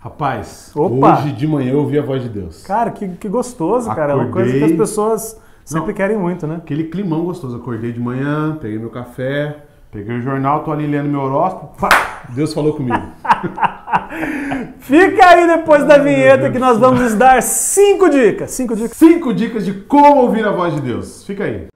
Rapaz, Opa! hoje de manhã eu ouvi a voz de Deus. Cara, que gostoso, cara. É uma coisa que as pessoas sempre querem muito, né? Aquele climão gostoso. Acordei de manhã, peguei meu café, peguei o jornal, tô ali lendo meu horóscopo. Deus falou comigo. Fica aí depois da vinheta que nós vamos lhes dar 5 dicas. 5 dicas. 5 dicas de como ouvir a voz de Deus. Fica aí.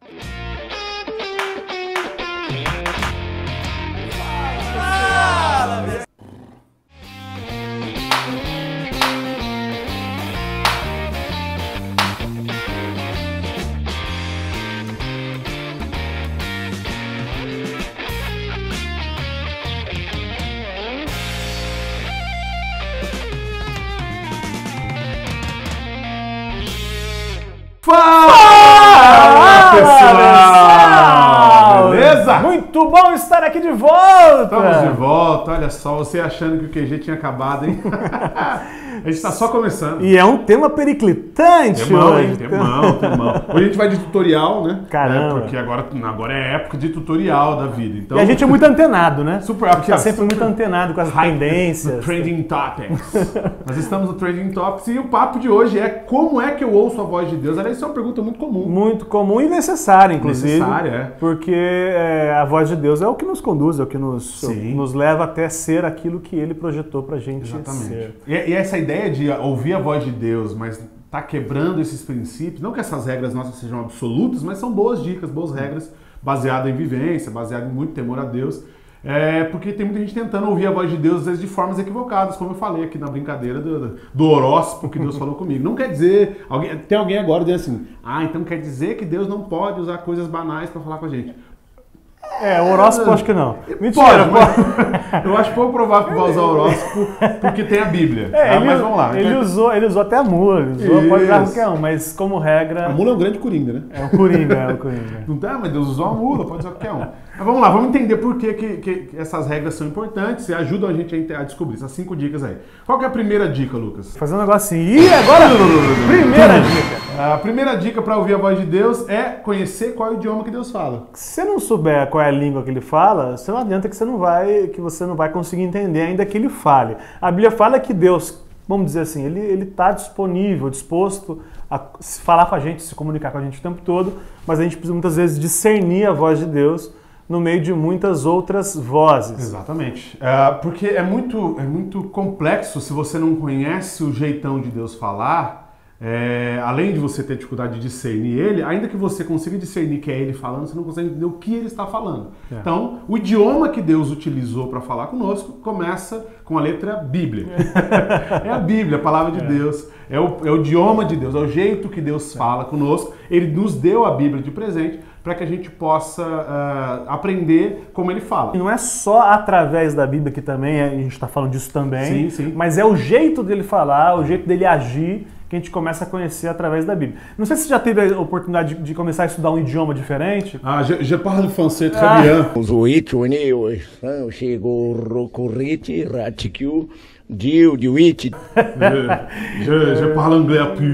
Fala, pessoal! Beleza? Muito bom estar aqui de volta! Estamos de volta, olha só, você achando que o QG tinha acabado, hein? A gente está só começando. E é um tema periclitante hoje. Temão. Hoje a gente vai de tutorial, né? Caramba! Porque agora é época de tutorial da vida. Então, e a gente é muito antenado, né? Super, a gente está sempre muito antenado com as tendências. Trending Topics. Nós estamos no Trending Topics e o papo de hoje é como é que eu ouço a voz de Deus. Aliás, isso é uma pergunta muito comum. Muito comum e necessária, inclusive. Necessária, é. Porque a voz de Deus é o que nos conduz, é o que nos leva até ser aquilo que Ele projetou pra gente ser. E essa ideia de ouvir a voz de Deus, mas tá quebrando esses princípios, não que essas regras nossas sejam absolutas, mas são boas dicas, boas regras, baseadas em vivência, baseadas em muito temor a Deus. Porque tem muita gente tentando ouvir a voz de Deus, às vezes de formas equivocadas, como eu falei aqui na brincadeira do horóscopo que Deus falou comigo. Não quer dizer... Tem alguém agora dizendo assim, então quer dizer que Deus não pode usar coisas banais para falar com a gente. O horóscopo acho que não. Mentira, pode. Eu acho pouco provável que vai usar o horóscopo porque tem a Bíblia. Mas vamos lá. Ele usou até a mula, pode usar qualquer um, mas como regra... A mula é um grande coringa, né? É o coringa. Não tá, mas Deus usou a mula, pode usar qualquer um. Mas vamos lá, vamos entender por que essas regras são importantes e ajudam a gente a descobrir essas 5 dicas aí. Qual que é a primeira dica, Lucas? Fazer um negócio assim. E agora, primeira dica. A primeira dica para ouvir a voz de Deus é conhecer qual é o idioma que Deus fala. Se você não souber qual é a língua que Ele fala, você não adianta que você não vai conseguir entender ainda que Ele fale. A Bíblia fala que Deus, vamos dizer assim, Ele está disponível, disposto a falar com a gente, se comunicar com a gente o tempo todo, mas a gente precisa muitas vezes discernir a voz de Deus no meio de muitas outras vozes. Exatamente. Porque é muito complexo se você não conhece o jeitão de Deus falar. Além de você ter dificuldade de discernir Ele, ainda que você consiga discernir que é Ele falando, você não consegue entender o que Ele está falando. Então, o idioma que Deus utilizou para falar conosco começa com a letra Bíblia. É a Bíblia, a palavra de Deus. É o idioma de Deus, é o jeito que Deus fala conosco. Ele nos deu a Bíblia de presente para que a gente possa aprender como Ele fala. E não é só através da Bíblia que também, a gente está falando disso também, sim. Mas é o jeito dele falar, o jeito dele agir, que a gente começa a conhecer através da Bíblia. Não sei se você já teve a oportunidade de começar a estudar um idioma diferente. Je parle français très bien. Je parle anglais pur.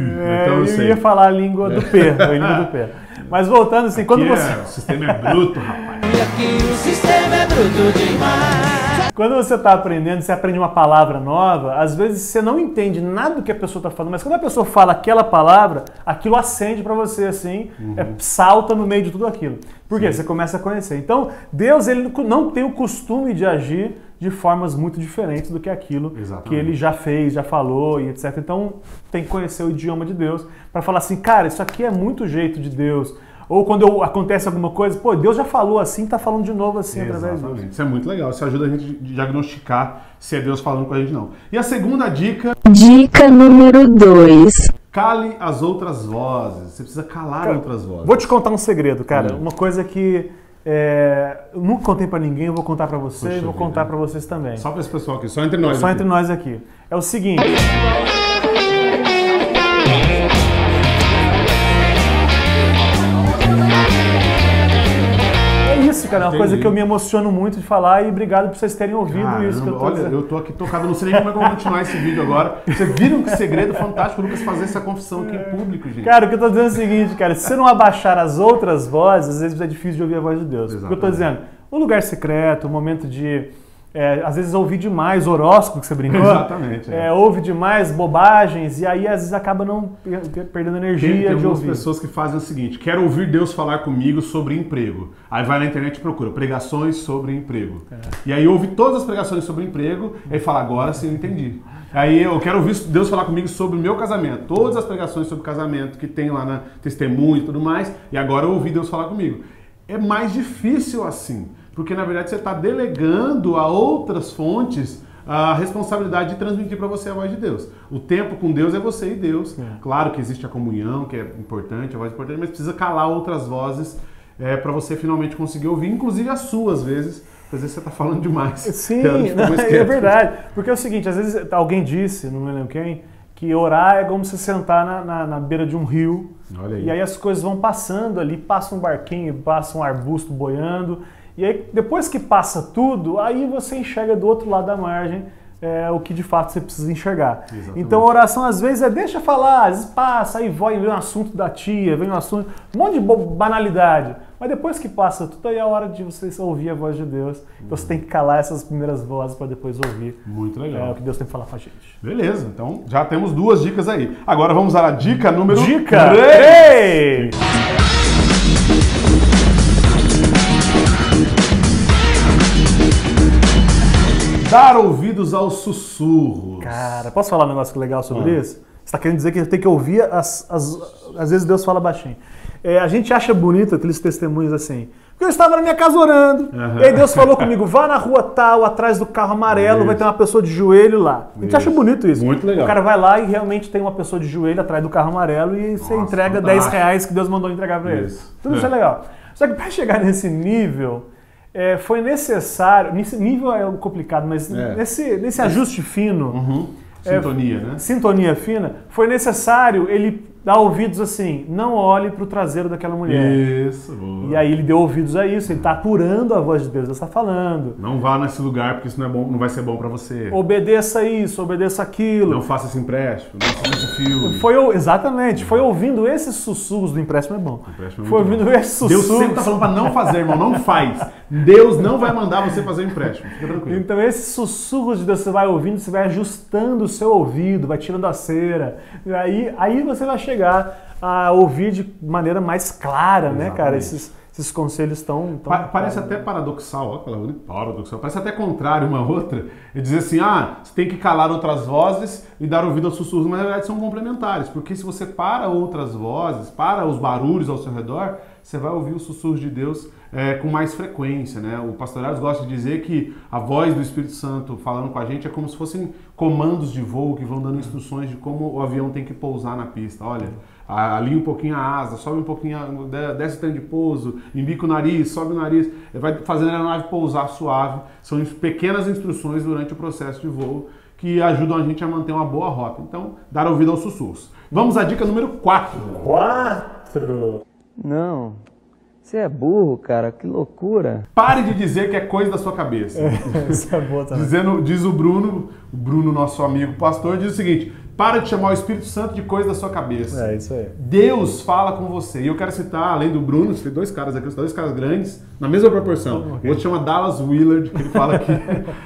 Então eu ia falar a língua do P, a língua do P. Mas voltando assim, quando você... O sistema é bruto, rapaz. Aqui o sistema é bruto demais. Quando você está aprendendo, você aprende uma palavra nova, às vezes você não entende nada do que a pessoa está falando, mas quando a pessoa fala aquela palavra, aquilo acende para você assim, salta no meio de tudo aquilo. Por quê? Você começa a conhecer. Então, Deus ele não tem o costume de agir de formas muito diferentes do que aquilo que Ele já fez, já falou e etc. Então, tem que conhecer o idioma de Deus para falar assim, cara, isso aqui é muito jeito de Deus. Ou quando acontece alguma coisa, Deus já falou assim, tá falando de novo assim através disso. Isso é muito legal, isso ajuda a gente a diagnosticar se é Deus falando com a gente ou não. E a segunda dica... Dica número 2. Cale as outras vozes. Você precisa calar outras vozes. Vou te contar um segredo, cara. Uma coisa que eu nunca contei pra ninguém, eu vou contar pra você e vou contar pra vocês também. Só pra esse pessoal aqui, só entre nós Só entre nós aqui. É o seguinte... Cara, é uma coisa que eu me emociono muito de falar e obrigado por vocês terem ouvido isso que eu tô dizendo. Eu tô aqui tocado, não sei nem como é que eu vou continuar esse vídeo agora. Vocês viram que segredo fantástico o Lucas fazer essa confissão aqui em público, gente? Cara, o que eu tô dizendo é o seguinte, cara, se você não abaixar as outras vozes, às vezes é difícil de ouvir a voz de Deus. Exatamente. O que eu tô dizendo, o lugar secreto, o momento de às vezes ouve demais horóscopo, que você brincou. Exatamente. Ouve demais bobagens e aí às vezes acaba não perdendo energia Tem de algumas ouvir. pessoas que fazem o seguinte: quero ouvir Deus falar comigo sobre emprego. Aí vai na internet e procura pregações sobre emprego. E aí ouve todas as pregações sobre emprego e aí fala, agora sim eu entendi. Aí eu quero ouvir Deus falar comigo sobre o meu casamento. Todas as pregações sobre casamento que tem lá na testemunho e tudo mais. E agora eu ouvi Deus falar comigo. É mais difícil assim. Porque na verdade você está delegando a outras fontes a responsabilidade de transmitir para você a voz de Deus. O tempo com Deus é você e Deus. Claro que existe a comunhão, que é importante, a voz é importante, mas precisa calar outras vozes para você finalmente conseguir ouvir, inclusive as suas vezes. Às vezes você está falando demais. Sim, é verdade. Porque é o seguinte, às vezes alguém disse, não me lembro quem, que orar é como se sentar na beira de um rio. Olha aí. E aí as coisas vão passando ali, passa um barquinho, passa um arbusto boiando. E aí depois que passa tudo, aí você enxerga do outro lado da margem o que de fato você precisa enxergar. Exatamente. Então a oração às vezes deixa falar, às vezes passa, aí vem um assunto da tia, vem um assunto, um monte de banalidade. Mas depois que passa tudo, aí é a hora de você ouvir a voz de Deus. Então você tem que calar essas primeiras vozes para depois ouvir. Muito legal. O que Deus tem que falar com a gente. Beleza, então já temos 2 dicas aí. Agora vamos à dica número 3. Dar ouvidos aos sussurros. Cara, posso falar um negócio legal sobre isso? Você está querendo dizer que tem que ouvir, às vezes Deus fala baixinho. A gente acha bonito aqueles testemunhos assim. Porque eu estava na minha casa orando, e aí Deus falou comigo, vá na rua tal, atrás do carro amarelo, vai ter uma pessoa de joelho lá. A gente acha bonito isso. Muito legal. O cara vai lá e realmente tem uma pessoa de joelho atrás do carro amarelo e você entrega fantástico. R$10 que Deus mandou entregar para ele. Tudo isso é legal. Só que para chegar nesse nível, foi necessário, nesse nível é complicado, mas nesse ajuste fino, sintonia, né? Sintonia fina, foi necessário ele dar ouvidos assim, não olhe para o traseiro daquela mulher. Isso, boa. E aí ele deu ouvidos a isso, ele está apurando a voz de Deus, Deus está falando. Não vá nesse lugar porque isso não é bom, não vai ser bom para você. Obedeça isso, obedeça aquilo. Não faça esse empréstimo, não faça esse filme. Exatamente, foi ouvindo esses sussurros do empréstimo é bom. Foi ouvindo esses sussurros. Deus sempre está falando para não fazer, irmão, não faz. Deus não vai mandar você fazer o empréstimo, fica tranquilo. Então esses sussurros de Deus você vai ouvindo, você vai ajustando o seu ouvido, vai tirando a cera. E aí você vai chegar a ouvir de maneira mais clara, né, cara? Esses conselhos tão parece até paradoxal, olha que palavra paradoxal. Parece até contrário uma outra. É dizer assim, você tem que calar outras vozes e dar ouvido aos sussurros, mas na verdade são complementares, porque se você para outras vozes, para os barulhos ao seu redor, você vai ouvir os sussurros de Deus com mais frequência, né? O pastor Arius gosta de dizer que a voz do Espírito Santo falando com a gente é como se fossem comandos de voo que vão dando instruções de como o avião tem que pousar na pista. Olha, alinha um pouquinho a asa, sobe um pouquinho, desce o trem de pouso, embica o nariz, sobe o nariz, vai fazendo a nave pousar suave. São pequenas instruções durante o processo de voo que ajudam a gente a manter uma boa rota. Então, dar ouvido aos sussurros. Vamos à dica número 4. 4? Não, você é burro, cara, que loucura. Pare de dizer que é coisa da sua cabeça. Isso é boa também. Diz o Bruno, nosso amigo pastor, diz o seguinte: para de chamar o Espírito Santo de coisa da sua cabeça. É isso aí. Deus fala com você. E eu quero citar, além do Bruno, tem 2 caras aqui, 2 caras grandes, na mesma proporção. O outro chama Dallas Willard, que ele fala que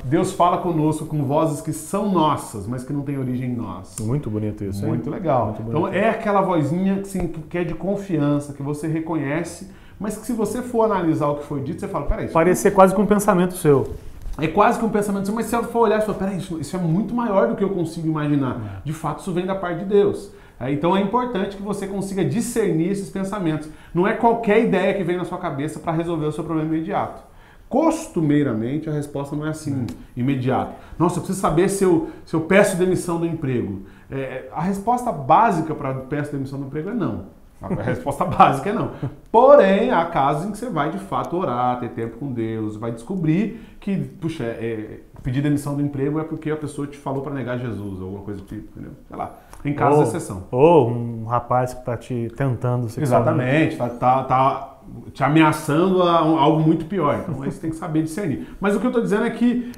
Deus fala conosco com vozes que são nossas, mas que não têm origem em nós. Muito bonito isso, hein? Muito legal. Então é aquela vozinha assim, que é de confiança, que você reconhece, mas que se você for analisar o que foi dito, você fala, peraí. Parecer quase que um pensamento seu. É quase que um pensamento seu, mas se você for olhar, você fala, peraí, isso é muito maior do que eu consigo imaginar. De fato, isso vem da parte de Deus. Então é importante que você consiga discernir esses pensamentos. Não é qualquer ideia que vem na sua cabeça para resolver o seu problema imediato. Costumeiramente, a resposta não é assim, imediata. Nossa, eu preciso saber se eu peço demissão do emprego. A resposta básica para peço demissão do emprego é não. A resposta básica é não. Porém, há casos em que você vai de fato orar, ter tempo com Deus, vai descobrir que, puxa, pedir demissão do emprego é porque a pessoa te falou para negar Jesus, ou alguma coisa do tipo, entendeu? Sei lá, em casos de exceção. Ou um rapaz que está te tentando sexualmente. Exatamente, tá te ameaçando a algo muito pior. Então, aí você tem que saber discernir. Mas o que eu estou dizendo é que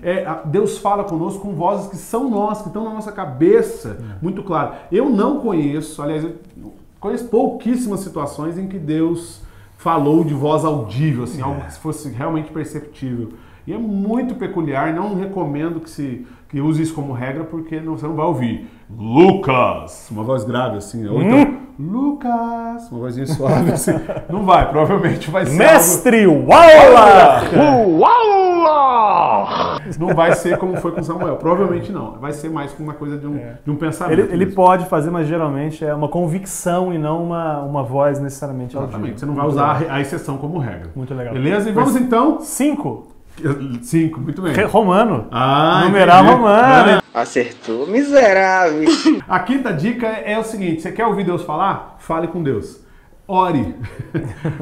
Deus fala conosco com vozes que são nossas, que estão na nossa cabeça, muito claro. Eu não conheço, aliás, conheço pouquíssimas situações em que Deus falou de voz audível, assim, algo que fosse realmente perceptível. E é muito peculiar, não recomendo que use isso como regra, porque você não vai ouvir Lucas, uma voz grave assim, ou então Lucas, uma vozinha suave assim. Não vai, provavelmente vai ser Mestre Waula! Não vai ser como foi com Samuel, provavelmente não. Vai ser mais como uma coisa de um pensamento. Ele pode fazer, mas geralmente é uma convicção e não uma voz necessariamente audível. Exatamente, você não vai usar a exceção como regra. Muito legal. Beleza? E vamos então... 5. 5, muito bem. Romano. Numeral romano. Acertou, miserável. A quinta dica é o seguinte, você quer ouvir Deus falar? Fale com Deus. Ore.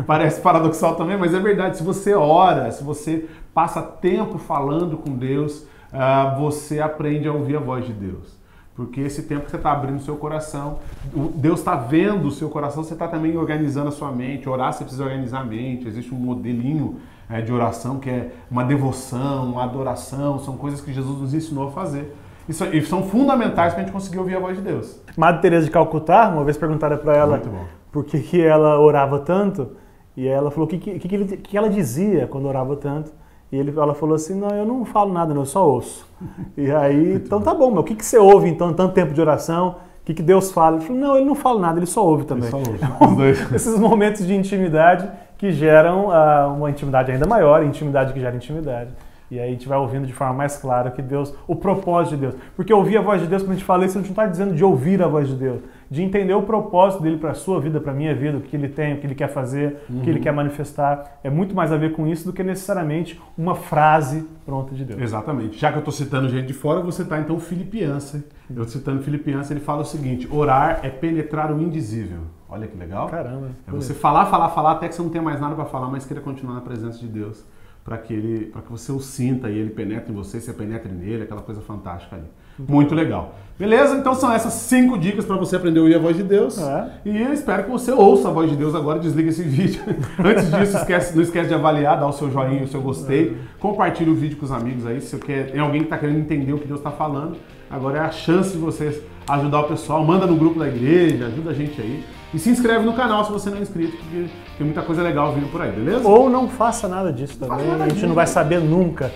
Parece paradoxal também, mas é verdade. Se você ora, se você passa tempo falando com Deus, você aprende a ouvir a voz de Deus. Porque esse tempo que você está abrindo o seu coração, Deus está vendo o seu coração, você está também organizando a sua mente. Orar, você precisa organizar a mente. Existe um modelinho de oração que é uma devoção, uma adoração. São coisas que Jesus nos ensinou a fazer. E são fundamentais para a gente conseguir ouvir a voz de Deus. Madre Teresa de Calcutá, uma vez perguntaram para ela por que ela orava tanto, e ela falou o que ela dizia quando orava tanto. E ela falou assim, não, eu não falo nada, não, eu só ouço. E aí, então tá bom, mas o que você ouve então, tanto tempo de oração? O que Deus fala? Ele falou, não, ele não fala nada, ele só ouve também. Ele só ouve. Esses momentos de intimidade que geram uma intimidade ainda maior, intimidade que gera intimidade. E aí a gente vai ouvindo de forma mais clara que Deus, o propósito de Deus. Porque ouvir a voz de Deus, quando a gente fala isso, a gente não está dizendo de ouvir a voz de Deus, de entender o propósito dele para a sua vida, para a minha vida, o que ele tem, o que ele quer fazer, o que ele quer manifestar. É muito mais a ver com isso do que necessariamente uma frase pronta de Deus. Exatamente. Já que eu estou citando gente de fora, eu vou citar então Filipenses. Eu citando Filipenses, ele fala o seguinte, orar é penetrar o indizível. Olha que legal. Caramba. É você falar, até que você não tenha mais nada para falar, mas queira continuar na presença de Deus. Para que você o sinta e ele penetre em você, você penetre nele, aquela coisa fantástica ali. Muito legal. Beleza? Então são essas 5 dicas para você aprender a ouvir a voz de Deus. E eu espero que você ouça a voz de Deus agora, desliga esse vídeo. Antes disso, não esquece de avaliar, dar o seu joinha, o seu gostei. Compartilhe o vídeo com os amigos aí. Se tem alguém que está querendo entender o que Deus está falando, agora é a chance de você ajudar o pessoal. Manda no grupo da igreja, ajuda a gente aí. E se inscreve no canal se você não é inscrito, porque tem muita coisa legal vindo por aí, beleza? Ou não faça nada disso também, a gente não vai saber nunca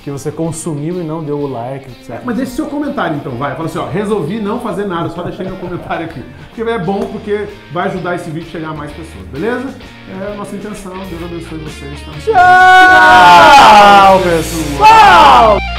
que você consumiu e não deu o like, etc. Mas deixe seu comentário então, vai. Fala assim, ó, resolvi não fazer nada, só deixei meu comentário aqui. Porque é bom, porque vai ajudar esse vídeo a chegar a mais pessoas, beleza? É a nossa intenção, Deus abençoe vocês. Tchau, pessoal!